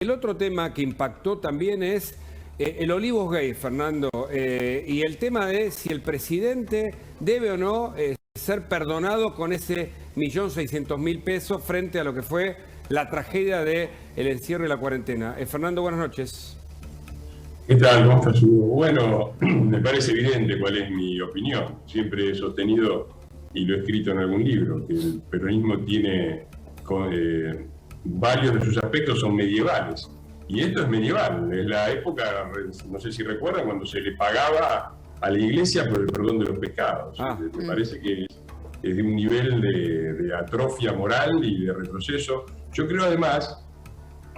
El otro tema que impactó también es el Olivos Gay, Fernando, y el tema de si el presidente debe o no ser perdonado con ese 1.600.000 pesos frente a lo que fue la tragedia del encierro y la cuarentena. Fernando, buenas noches. ¿Qué tal? ¿Cómo estás, Hugo? Bueno, me parece evidente cuál es mi opinión. Siempre he sostenido, y lo he escrito en algún libro, que el peronismo tiene varios de sus aspectos son medievales. Y esto es medieval. Es la época, no sé si recuerdan, cuando se le pagaba a la iglesia por el perdón de los pecados. Me parece que es de un nivel de atrofia moral y de retroceso. Yo creo además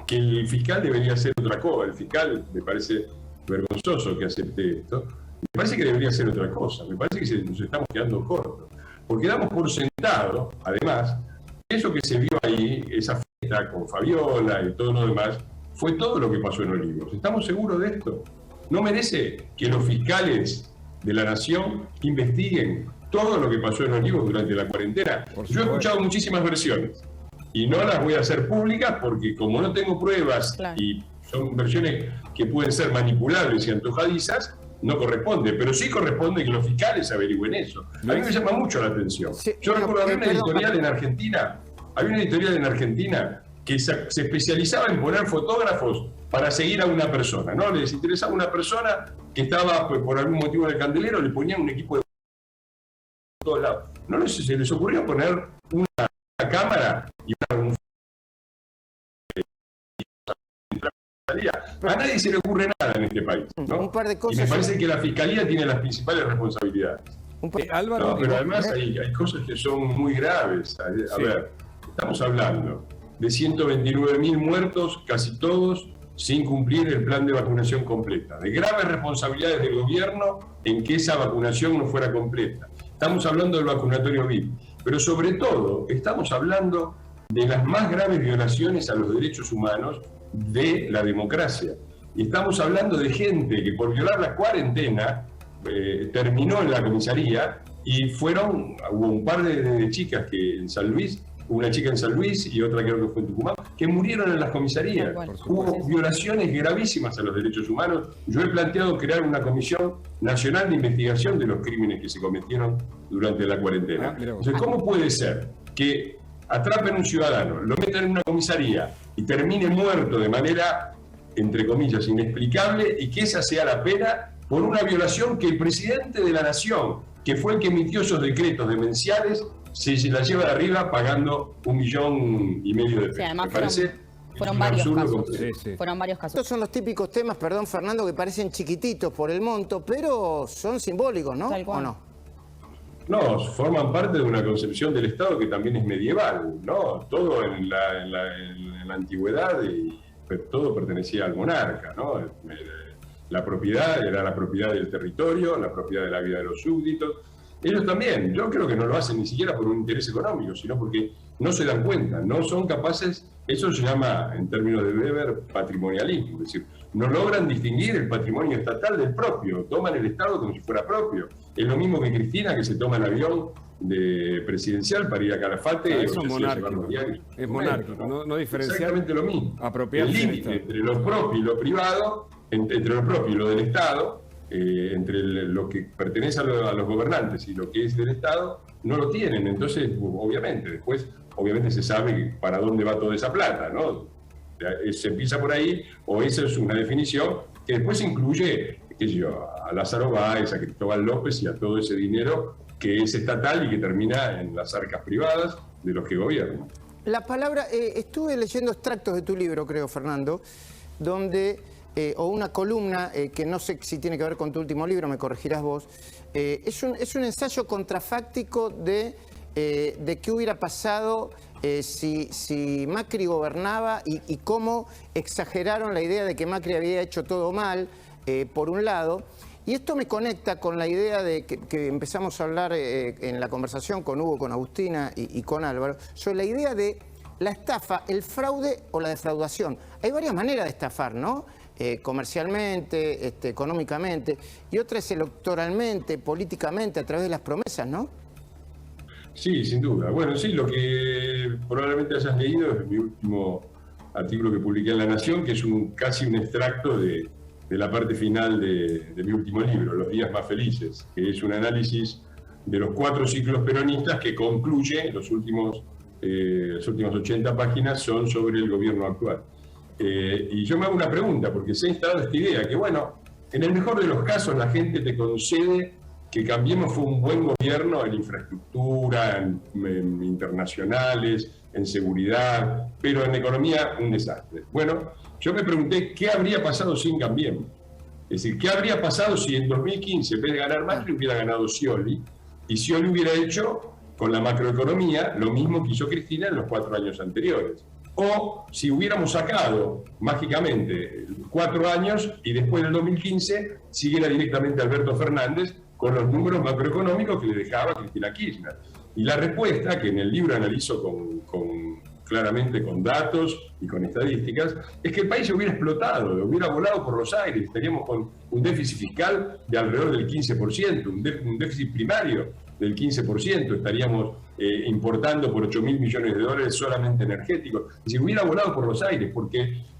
que el fiscal debería hacer otra cosa. El fiscal, me parece vergonzoso que acepte esto, me parece que debería hacer otra cosa. Me parece que nos estamos quedando cortos. Porque damos por sentado, además, eso que se vio ahí, esa fiesta con Fabiola y todo lo demás, fue todo lo que pasó en Olivos. ¿Estamos seguros de esto? ¿No merece que los fiscales de la nación investiguen todo lo que pasó en Olivos durante la cuarentena? Yo he escuchado muchísimas versiones y no las voy a hacer públicas porque como no tengo pruebas, claro, y son versiones que pueden ser manipulables y antojadizas, no corresponde, pero sí corresponde que los fiscales averigüen eso. A mí me llama mucho la atención. Yo recuerdo, había una editorial en Argentina que se especializaba en poner fotógrafos para seguir a una persona, ¿no? Les interesaba una persona que estaba, pues, por algún motivo en el candelero, le ponían un equipo de todos lados. No se les ocurrió poner una cámara y un... A nadie se le ocurre nada en este país, ¿no? Un par de cosas. Y me parece que la Fiscalía tiene las principales responsabilidades. Álvaro, no, pero además hay cosas que son muy graves. A ver, estamos hablando de 129.000 muertos, casi todos sin cumplir el plan de vacunación completa, de graves responsabilidades del gobierno en que esa vacunación no fuera completa. Estamos hablando del vacunatorio VIP, pero sobre todo estamos hablando de las más graves violaciones a los derechos humanos de la democracia. Y estamos hablando de gente que por violar la cuarentena terminó en la comisaría y hubo un par de chicas que en San Luis, una chica en San Luis y otra creo que fue en Tucumán, que murieron en las comisarías. Hubo violaciones gravísimas a los derechos humanos. Yo he planteado crear una comisión nacional de investigación de los crímenes que se cometieron durante la cuarentena. Entonces, ¿cómo puede ser que atrapen a un ciudadano, lo metan en una comisaría y termine muerto de manera, entre comillas, inexplicable, y que esa sea la pena por una violación que el presidente de la nación, que fue el que emitió esos decretos demenciales, se la lleva de arriba pagando 1,5 millones de pesos? Sí, además fueron varios casos. Fueron varios casos. Estos son los típicos temas, perdón Fernando, que parecen chiquititos por el monto, pero son simbólicos, ¿no? Tal cual. ¿O no? No, forman parte de una concepción del Estado que también es medieval, ¿no? Todo en la antigüedad, pero todo pertenecía al monarca, ¿no? La propiedad era la propiedad del territorio, la propiedad de la vida de los súbditos. Ellos también, yo creo que no lo hacen ni siquiera por un interés económico, sino porque no se dan cuenta, no son capaces, eso se llama, en términos de Weber, patrimonialismo, es decir, no logran distinguir el patrimonio estatal del propio, toman el Estado como si fuera propio. Es lo mismo que Cristina, que se toma el avión presidencial para ir a Calafate. Eso es monárquico, es monárquico, no diferenciar. Exactamente lo mismo. El límite entre lo propio y lo privado, entre lo propio y lo del Estado, entre lo que pertenece a los gobernantes y lo que es del Estado, no lo tienen. Entonces, obviamente se sabe para dónde va toda esa plata, ¿no? Se empieza por ahí, o esa es una definición que después incluye, qué sé yo, a Lázaro Báez, a Cristóbal López y a todo ese dinero que es estatal y que termina en las arcas privadas de los que gobiernan. La palabra, estuve leyendo extractos de tu libro, creo, Fernando, donde... o una columna que no sé si tiene que ver con tu último libro, me corregirás vos, es un ensayo contrafáctico de qué hubiera pasado si Macri gobernaba y cómo exageraron la idea de que Macri había hecho todo mal, por un lado. Y esto me conecta con la idea de que empezamos a hablar en la conversación con Hugo, con Agustina y con Álvaro, sobre la idea de la estafa, el fraude o la defraudación. Hay varias maneras de estafar, ¿no? Comercialmente, económicamente, y otra es electoralmente, políticamente, a través de las promesas, ¿no? Sí, sin duda. Bueno, sí, lo que probablemente hayas leído es mi último artículo que publiqué en La Nación, que es casi un extracto de la parte final de mi último libro, Los días más felices, que es un análisis de los 4 ciclos peronistas que concluye, las últimas 80 páginas son sobre el gobierno actual. Y yo me hago una pregunta, porque se ha instalado esta idea, que bueno, en el mejor de los casos la gente te concede que Cambiemos fue un buen gobierno en infraestructura, en internacionales, en seguridad, pero en economía un desastre. Bueno, yo me pregunté qué habría pasado sin Cambiemos. Es decir, ¿qué habría pasado si en 2015, en vez de ganar Macri, hubiera ganado Scioli? Y Scioli hubiera hecho con la macroeconomía lo mismo que hizo Cristina en los 4 años anteriores. O si hubiéramos sacado mágicamente 4 años y después del 2015 siguiera directamente Alberto Fernández con los números macroeconómicos que le dejaba Cristina Kirchner. Y la respuesta, que en el libro analizo claramente con datos y con estadísticas, es que el país se hubiera explotado, hubiera volado por los aires, estaríamos con un déficit fiscal de alrededor del 15%, un déficit primario del 15%, estaríamos importando por 8.000 millones de dólares solamente energéticos. Es decir, hubiera volado por los aires,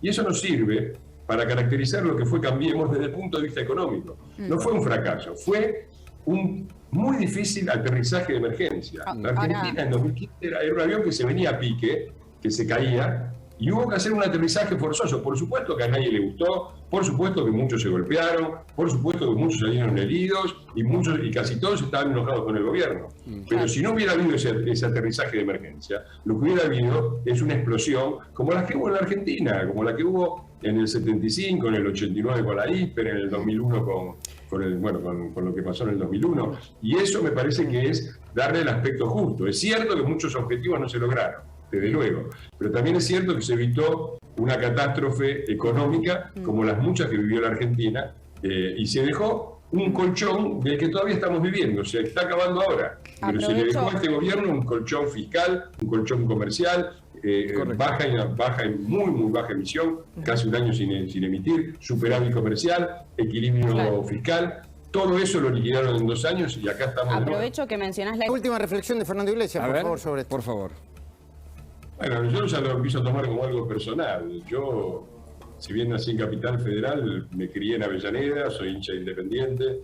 y eso nos sirve para caracterizar lo que fue Cambiemos desde el punto de vista económico. No fue un fracaso, fue un muy difícil aterrizaje de emergencia. La Argentina en 2015 era un avión que se venía a pique, que se caía, y hubo que hacer un aterrizaje forzoso. Por supuesto que a nadie le gustó, por supuesto que muchos se golpearon, por supuesto que muchos salieron heridos y casi todos estaban enojados con el gobierno. Pero si no hubiera habido ese aterrizaje de emergencia, lo que hubiera habido es una explosión como la que hubo en la Argentina, como la que hubo en el 75, en el 89 con la ISPER, en el 2001 con lo que pasó en el 2001. Y eso me parece que es darle el aspecto justo. Es cierto que muchos objetivos no se lograron, desde luego, pero también es cierto que se evitó una catástrofe económica como las muchas que vivió la Argentina, y se dejó un colchón del que todavía estamos viviendo, se está acabando ahora, pero se le dejó a este gobierno un colchón fiscal, un colchón comercial, muy baja emisión, casi un año sin emitir, superávit comercial, equilibrio fiscal. Todo eso lo liquidaron en 2 años y acá estamos. Aprovecho que mencionás la última reflexión de Fernando Iglesias, por favor, sobre esto. Por favor. Bueno, yo ya lo empiezo a tomar como algo personal. Yo, si bien nací en Capital Federal, me crié en Avellaneda, soy hincha Independiente,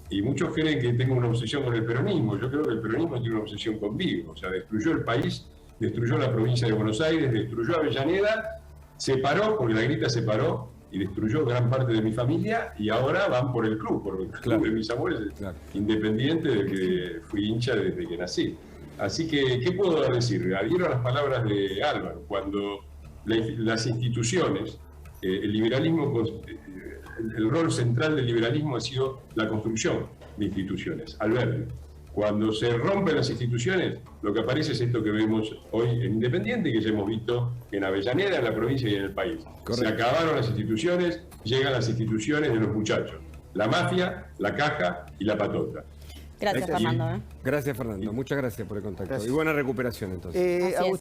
y muchos creen que tengo una obsesión con el peronismo. Yo creo que el peronismo tiene una obsesión conmigo. O sea, destruyó el país, destruyó la provincia de Buenos Aires, destruyó Avellaneda, separó, porque la grita separó, y destruyó gran parte de mi familia, y ahora van por el club, por el club de mis abuelos, Independiente, del que fui hincha desde que nací. Así que, ¿qué puedo decir? Adhiero a las palabras de Álvaro. Cuando las instituciones, el liberalismo, el rol central del liberalismo ha sido la construcción de instituciones, Alberti. Cuando se rompen las instituciones, lo que aparece es esto que vemos hoy en Independiente, que ya hemos visto en Avellaneda, en la provincia y en el país. Correcto. Se acabaron las instituciones, llegan las instituciones de los muchachos. La mafia, la caja y la patota. Gracias, Fernando. Gracias, Fernando. Muchas gracias por el contacto. Gracias. Y buena recuperación, entonces.